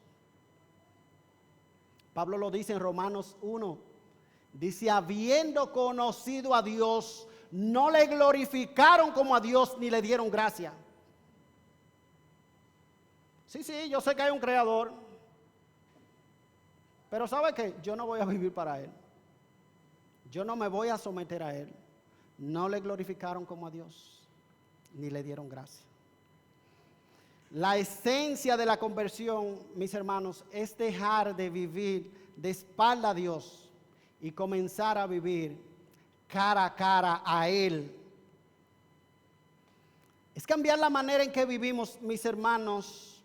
Pablo lo dice en Romanos 1. Dice, habiendo conocido a Dios, no le glorificaron como a Dios ni le dieron gracia. Sí, yo sé que hay un creador. Pero ¿sabe qué? Yo no voy a vivir para Él. Yo no me voy a someter a Él. No le glorificaron como a Dios, ni le dieron gracia. La esencia de la conversión, mis hermanos, es dejar de vivir de espalda a Dios y comenzar a vivir cara a cara a Él. Es cambiar la manera en que vivimos, mis hermanos,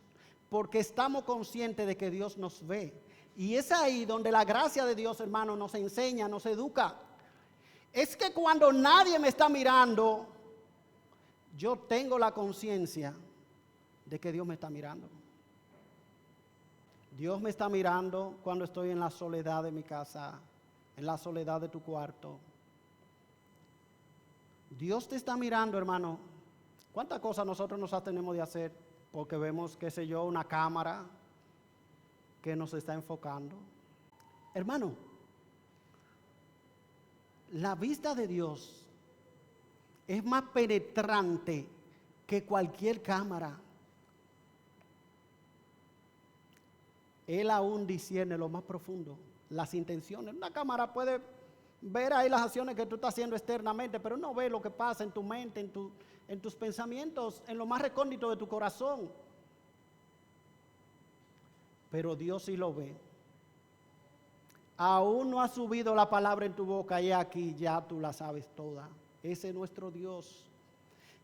porque estamos conscientes de que Dios nos ve. Y es ahí donde la gracia de Dios, hermano, nos enseña, nos educa. Es que cuando nadie me está mirando, yo tengo la conciencia de que Dios me está mirando. Dios me está mirando cuando estoy en la soledad de mi casa, en la soledad de tu cuarto. Dios te está mirando, hermano. ¿Cuántas cosas nosotros nos tenemos de hacer? Porque vemos, qué sé yo, una cámara que nos está enfocando. Hermano, la vista de Dios es más penetrante que cualquier cámara. Él aún discierne lo más profundo, las intenciones. Una cámara puede ver ahí las acciones que tú estás haciendo externamente, pero no ve lo que pasa en tu mente, en tus pensamientos, en lo más recóndito de tu corazón. Pero Dios sí lo ve. Aún no ha subido la palabra en tu boca y aquí ya tú la sabes toda. Ese es nuestro Dios.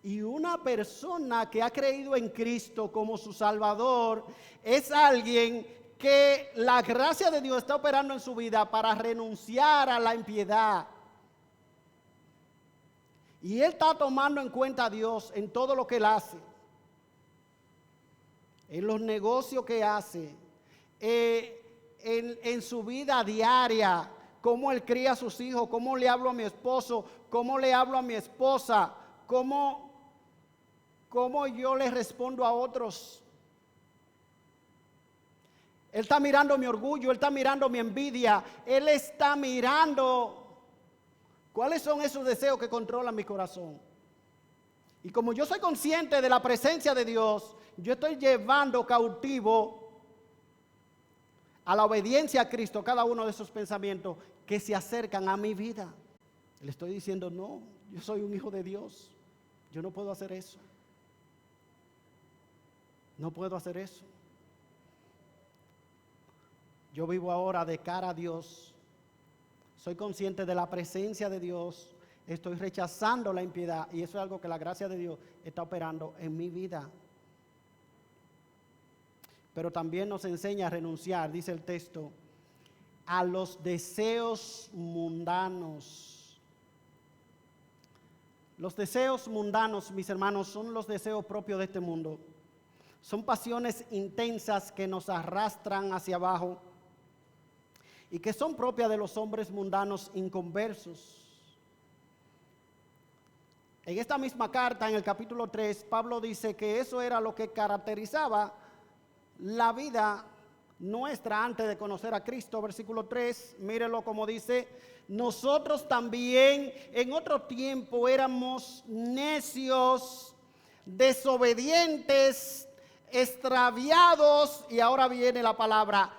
Y una persona que ha creído en Cristo como su Salvador es alguien que la gracia de Dios está operando en su vida para renunciar a la impiedad. Y él está tomando en cuenta a Dios en todo lo que él hace. En los negocios que hace. En su vida diaria. Cómo él cría a sus hijos. Cómo le hablo a mi esposo. Cómo le hablo a mi esposa. Cómo yo le respondo a otros. Él está mirando mi orgullo. Él está mirando mi envidia. Él está mirando cuáles son esos deseos que controlan mi corazón. Y como yo soy consciente de la presencia de Dios, yo estoy llevando cautivo a la obediencia a Cristo cada uno de esos pensamientos que se acercan a mi vida. Le estoy diciendo, no, yo soy un hijo de Dios. Yo no puedo hacer eso. No puedo hacer eso. Yo vivo ahora de cara a Dios. Soy consciente de la presencia de Dios. Estoy rechazando la impiedad. Y eso es algo que la gracia de Dios está operando en mi vida. Pero también nos enseña a renunciar, dice el texto, a los deseos mundanos. Los deseos mundanos, mis hermanos, son los deseos propios de este mundo. Son pasiones intensas que nos arrastran hacia abajo y que son propias de los hombres mundanos inconversos. En esta misma carta, en el capítulo 3, Pablo dice que eso era lo que caracterizaba la vida nuestra antes de conocer a Cristo. Versículo 3, mírelo como dice: nosotros también en otro tiempo éramos necios, desobedientes, extraviados, y ahora viene la palabra,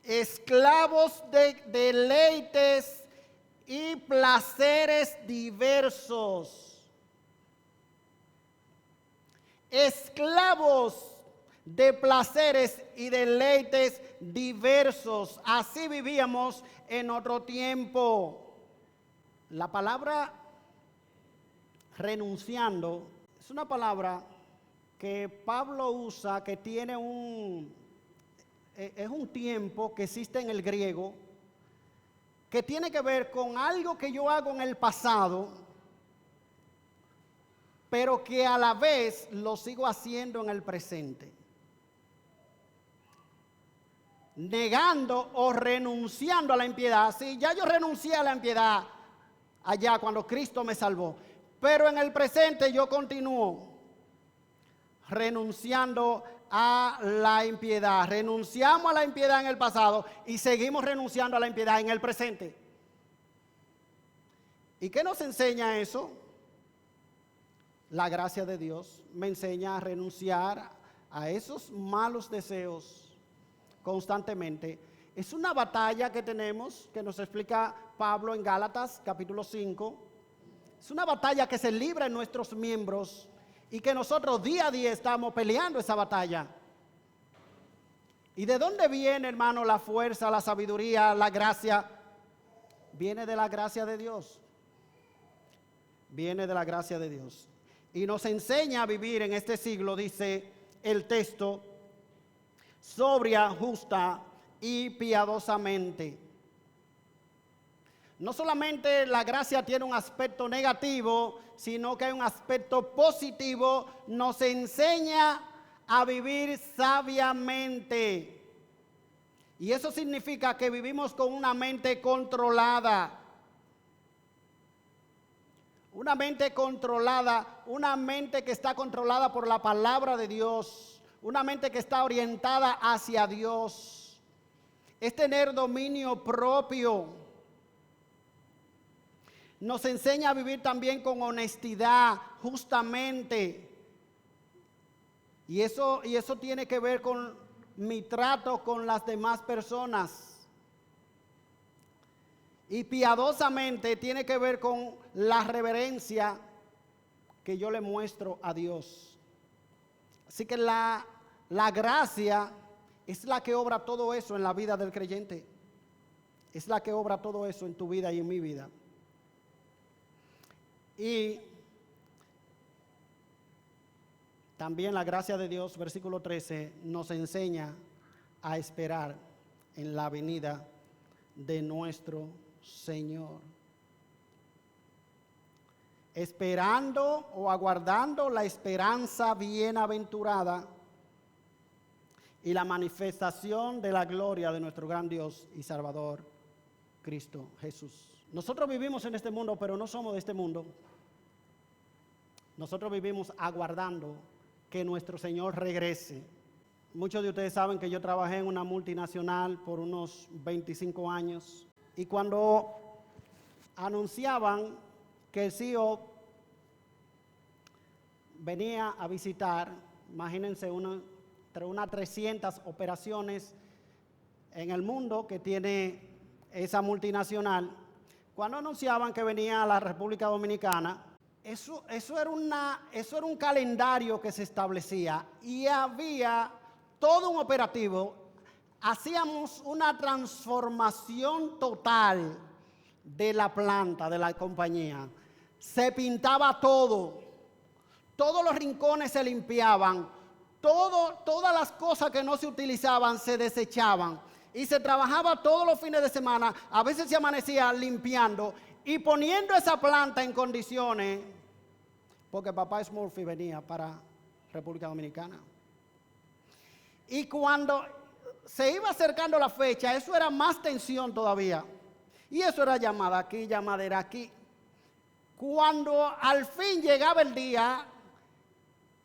esclavos de deleites y placeres diversos. esclavos de placeres y deleites diversos. Así vivíamos en otro tiempo. La palabra renunciando es una palabra que Pablo usa, que tiene es un tiempo que existe en el griego, que tiene que ver con algo que yo hago en el pasado, pero que a la vez lo sigo haciendo en el presente. Negando o renunciando a la impiedad. Sí, ya yo renuncié a la impiedad allá cuando Cristo me salvó, pero en el presente yo continúo renunciando a la impiedad. Renunciamos a la impiedad en el pasado y seguimos renunciando a la impiedad en el presente. ¿Y qué nos enseña eso? La gracia de Dios me enseña a renunciar a esos malos deseos constantemente. Es una batalla que tenemos, que nos explica Pablo en Gálatas capítulo 5. Es una batalla que se libra en nuestros miembros y que nosotros día a día estamos peleando esa batalla. ¿Y de dónde viene, hermano, la fuerza, la sabiduría, la gracia? Viene de la gracia de Dios. Viene de la gracia de Dios. Y nos enseña a vivir en este siglo, dice el texto, sobria, justa y piadosamente. No solamente la gracia tiene un aspecto negativo, sino que hay un aspecto positivo. Nos enseña a vivir sabiamente. Y eso significa que vivimos con una mente controlada. Una mente controlada, una mente que está controlada por la palabra de Dios, una mente que está orientada hacia Dios. Es tener dominio propio. Nos enseña a vivir también con honestidad, justamente. Y eso tiene que ver con mi trato con las demás personas. Y piadosamente tiene que ver con la reverencia que yo le muestro a Dios. Así que la gracia es la que obra todo eso en la vida del creyente. Es la que obra todo eso en tu vida y en mi vida. Y también la gracia de Dios, versículo 13, nos enseña a esperar en la venida de nuestro Señor. Esperando o aguardando la esperanza bienaventurada y la manifestación de la gloria de nuestro gran Dios y Salvador, Cristo Jesús. Nosotros vivimos en este mundo, pero no somos de este mundo. Nosotros vivimos aguardando que nuestro Señor regrese. Muchos de ustedes saben que yo trabajé en una multinacional por unos 25 años. Y cuando anunciaban que el CEO venía a visitar, imagínense entre unas 300 operaciones en el mundo que tiene esa multinacional, cuando anunciaban que venía a la República Dominicana, eso era un calendario que se establecía y había todo un operativo. Hacíamos una transformación total de la planta, de la compañía. Se pintaba todo, todos los rincones se limpiaban, todas las cosas que no se utilizaban se desechaban. Y se trabajaba todos los fines de semana, a veces se amanecía limpiando y poniendo esa planta en condiciones, porque papá Smurfy venía para República Dominicana. Y cuando se iba acercando la fecha, eso era más tensión todavía. Y eso era llamada aquí, llamadera aquí. Cuando al fin llegaba el día,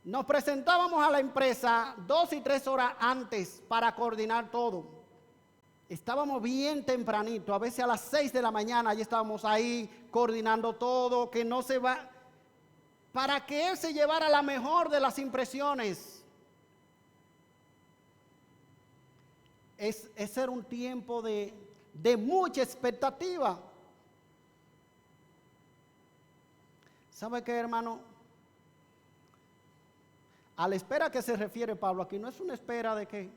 nos presentábamos a la empresa 2 y 3 horas antes para coordinar todo. Estábamos bien tempranito, a veces a las 6 de la mañana, ya estábamos ahí coordinando todo, que no se va, para que él se llevara la mejor de las impresiones. Es ser un tiempo de mucha expectativa. ¿Sabe qué, hermano? A la espera que se refiere Pablo aquí no es una espera de que,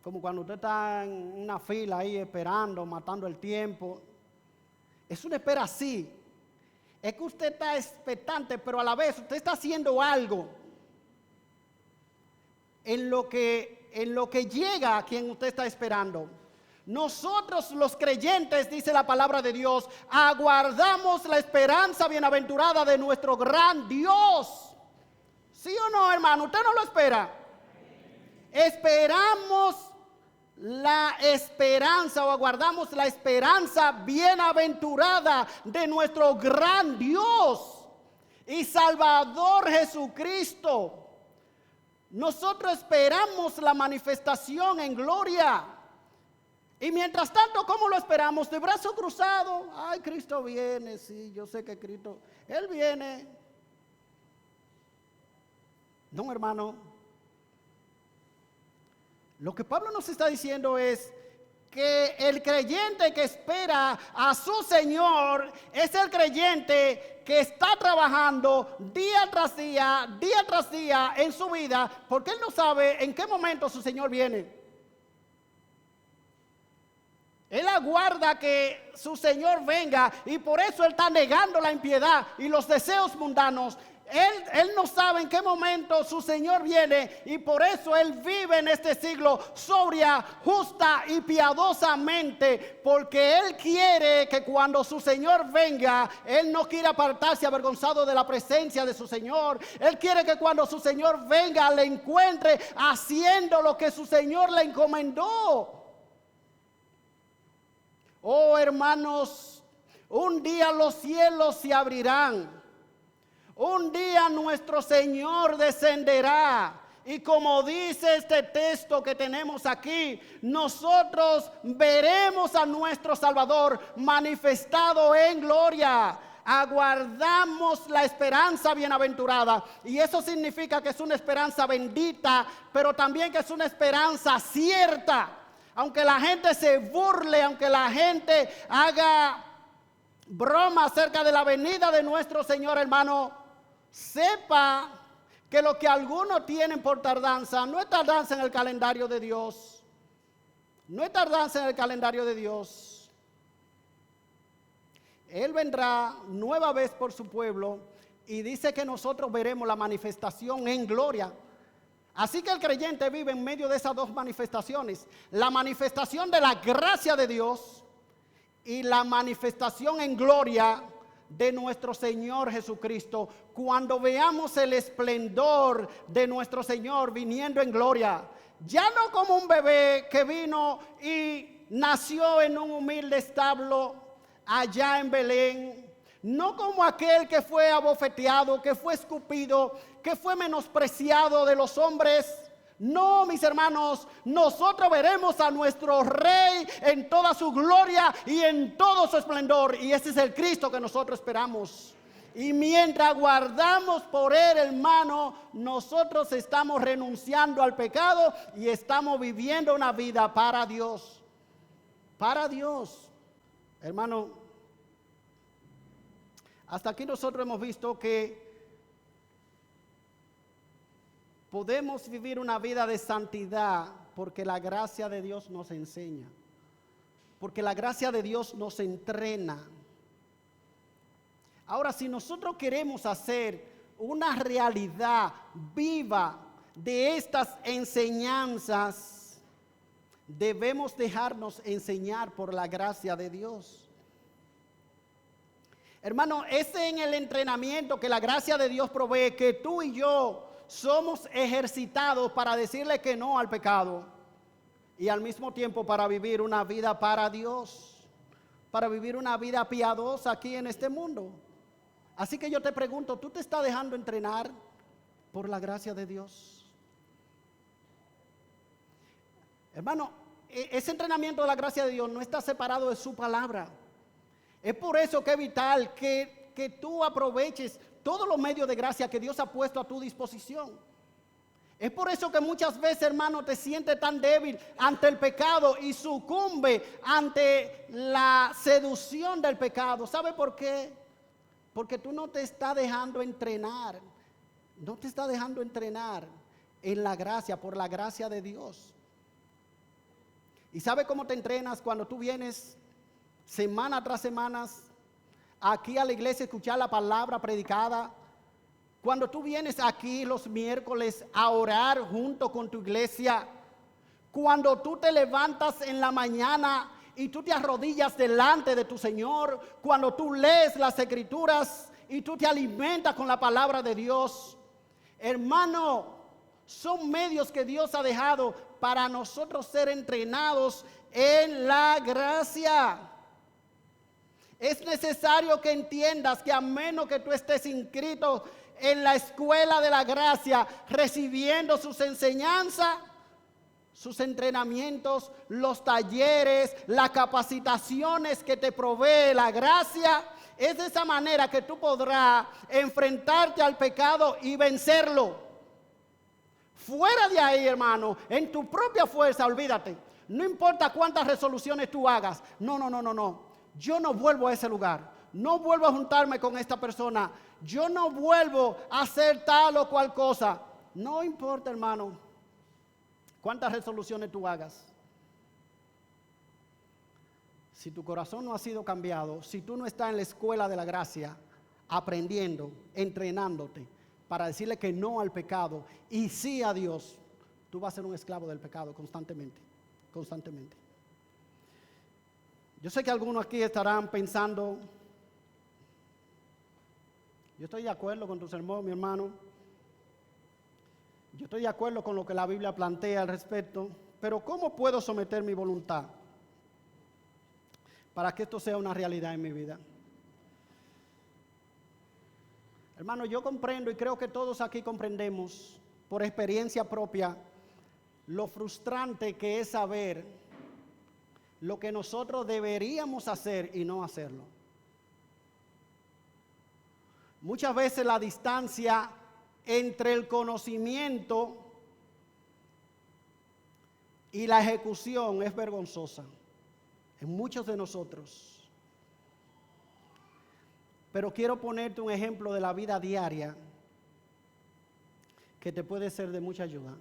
como cuando usted está en una fila ahí esperando, matando el tiempo. Es una espera así. Es que usted está expectante, pero a la vez usted está haciendo algo en lo que llega a quien usted está esperando. Nosotros los creyentes, dice la palabra de Dios, aguardamos la esperanza bienaventurada de nuestro gran Dios. ¿Sí o no, hermano? ¿Usted no lo espera? Esperamos la esperanza o aguardamos la esperanza bienaventurada de nuestro gran Dios y Salvador Jesucristo. Nosotros esperamos la manifestación en gloria. Y mientras tanto, ¿cómo lo esperamos? De brazo cruzado. Ay, Cristo viene, sí, yo sé que Cristo, Él viene. No, hermano. Lo que Pablo nos está diciendo es que el creyente que espera a su Señor es el creyente que está trabajando día tras día en su vida, porque él no sabe en qué momento su Señor viene. Él aguarda que su Señor venga y por eso él está negando la impiedad y los deseos mundanos. Él no sabe en qué momento su Señor viene y por eso él vive en este siglo sobria, justa y piadosamente, porque él quiere que cuando su Señor venga, él no quiere apartarse avergonzado de la presencia de su Señor. Él quiere que cuando su Señor venga le encuentre haciendo lo que su Señor le encomendó. Oh, hermanos, un día los cielos se abrirán. Un día nuestro Señor descenderá. Y como dice este texto que tenemos aquí, nosotros veremos a nuestro Salvador manifestado en gloria. Aguardamos la esperanza bienaventurada. Y eso significa que es una esperanza bendita, pero también que es una esperanza cierta. Aunque la gente se burle, aunque la gente haga broma acerca de la venida de nuestro Señor, hermano, sepa que lo que algunos tienen por tardanza, no es tardanza en el calendario de Dios. No es tardanza en el calendario de Dios. Él vendrá nueva vez por su pueblo y dice que nosotros veremos la manifestación en gloria. Así que el creyente vive en medio de esas dos manifestaciones. La manifestación de la gracia de Dios y la manifestación en gloria de nuestro Señor Jesucristo. Cuando veamos el esplendor de nuestro Señor viniendo en gloria. Ya no como un bebé que vino y nació en un humilde establo allá en Belén. No como aquel que fue abofeteado, que fue escupido, que fue menospreciado de los hombres. No, mis hermanos, nosotros veremos a nuestro Rey en toda su gloria y en todo su esplendor. Y ese es el Cristo que nosotros esperamos. Y mientras guardamos por Él, hermano, nosotros estamos renunciando al pecado y estamos viviendo una vida para Dios. Para Dios. Hermano, hasta aquí nosotros hemos visto que podemos vivir una vida de santidad porque la gracia de Dios nos enseña. Porque la gracia de Dios nos entrena. Ahora, si nosotros queremos hacer una realidad viva de estas enseñanzas, debemos dejarnos enseñar por la gracia de Dios. Hermano, es en el entrenamiento que la gracia de Dios provee que tú y yo somos ejercitados para decirle que no al pecado y al mismo tiempo para vivir una vida para Dios, para vivir una vida piadosa aquí en este mundo. Así que yo te pregunto, ¿tú te estás dejando entrenar por la gracia de Dios? Hermano, ese entrenamiento de la gracia de Dios no está separado de su palabra. Es por eso que es vital que tú aproveches todos los medios de gracia que Dios ha puesto a tu disposición. Es por eso que muchas veces, hermano, te sientes tan débil ante el pecado y sucumbe ante la seducción del pecado. ¿Sabe por qué? Porque tú no te estás dejando entrenar. No te está dejando entrenar en la gracia, por la gracia de Dios. ¿Y sabe cómo te entrenas? Cuando tú vienes semana tras semana aquí a la iglesia a escuchar la palabra predicada. Cuando tú vienes aquí los miércoles a orar junto con tu iglesia. Cuando tú te levantas en la mañana y tú te arrodillas delante de tu Señor. Cuando tú lees las escrituras y tú te alimentas con la palabra de Dios. Hermano, son medios que Dios ha dejado para nosotros ser entrenados en la gracia. Es necesario que entiendas que a menos que tú estés inscrito en la escuela de la gracia, recibiendo sus enseñanzas, sus entrenamientos, los talleres, las capacitaciones que te provee la gracia, es de esa manera que tú podrás enfrentarte al pecado y vencerlo. Fuera de ahí, hermano, en tu propia fuerza, olvídate. No importa cuántas resoluciones tú hagas. No. Yo no vuelvo a ese lugar. No vuelvo a juntarme con esta persona. Yo no vuelvo a hacer tal o cual cosa. No importa, hermano, cuántas resoluciones tú hagas. Si tu corazón no ha sido cambiado, si tú no estás en la escuela de la gracia, aprendiendo, entrenándote, para decirle que no al pecado y sí a Dios, tú vas a ser un esclavo del pecado constantemente. Yo sé que algunos aquí estarán pensando, yo estoy de acuerdo con tu sermón, mi hermano. Yo estoy de acuerdo con lo que la Biblia plantea al respecto, pero ¿cómo puedo someter mi voluntad para que esto sea una realidad en mi vida? Hermano, yo comprendo y creo que todos aquí comprendemos por experiencia propia lo frustrante que es saber lo que nosotros deberíamos hacer y no hacerlo. Muchas veces la distancia entre el conocimiento y la ejecución es vergonzosa en muchos de nosotros. Pero quiero ponerte un ejemplo de la vida diaria que te puede ser de mucha ayuda.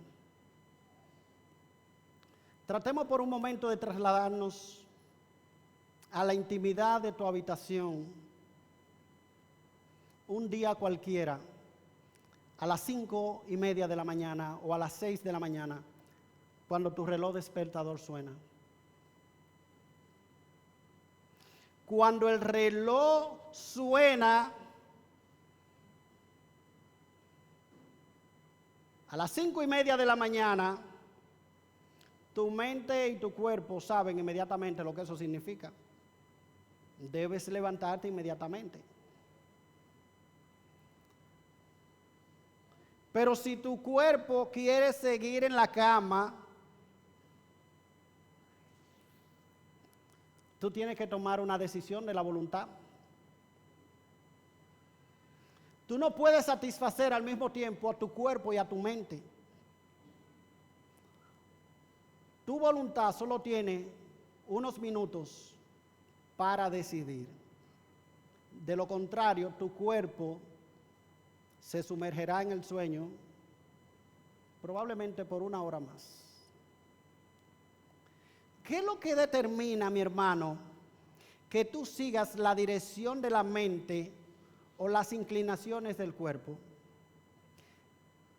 Tratemos por un momento de trasladarnos a la intimidad de tu habitación, un día cualquiera, a las 5:30 de la mañana o a las 6 de la mañana, cuando tu reloj despertador suena. Cuando el reloj suena, a las 5:30 de la mañana, tu mente y tu cuerpo saben inmediatamente lo que eso significa. Debes levantarte inmediatamente. Pero si tu cuerpo quiere seguir en la cama, tú tienes que tomar una decisión de la voluntad. Tú no puedes satisfacer al mismo tiempo a tu cuerpo y a tu mente. Tu voluntad solo tiene unos minutos para decidir. De lo contrario, tu cuerpo se sumergirá en el sueño probablemente por 1 hora más. ¿Qué es lo que determina, mi hermano, que tú sigas la dirección de la mente o las inclinaciones del cuerpo?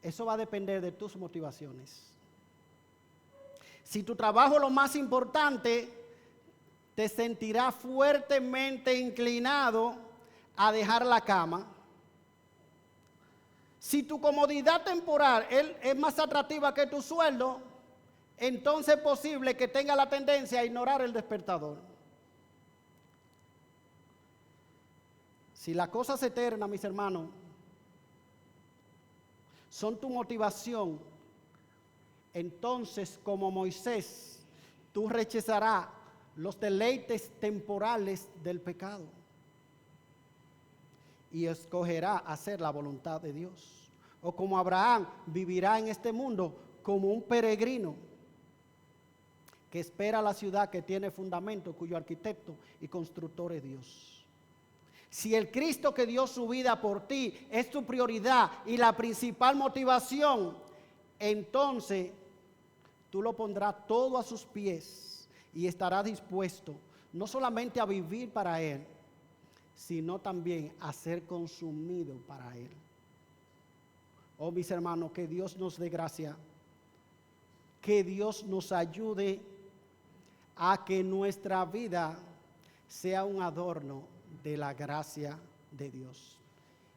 Eso va a depender de tus motivaciones. Si tu trabajo es lo más importante, te sentirás fuertemente inclinado a dejar la cama. Si tu comodidad temporal es más atractiva que tu sueldo, entonces es posible que tenga la tendencia a ignorar el despertador. Si las cosas eternas, mis hermanos, son tu motivación, entonces como Moisés, tú rechazarás los deleites temporales del pecado y escogerá hacer la voluntad de Dios. O como Abraham, vivirá en este mundo como un peregrino que espera la ciudad que tiene fundamento, cuyo arquitecto y constructor es Dios. Si el Cristo que dio su vida por ti es tu prioridad y la principal motivación, entonces tú lo pondrás todo a sus pies y estarás dispuesto no solamente a vivir para Él, sino también a ser consumido para Él. Oh, mis hermanos, que Dios nos dé gracia, que Dios nos ayude a que nuestra vida sea un adorno de la gracia de Dios.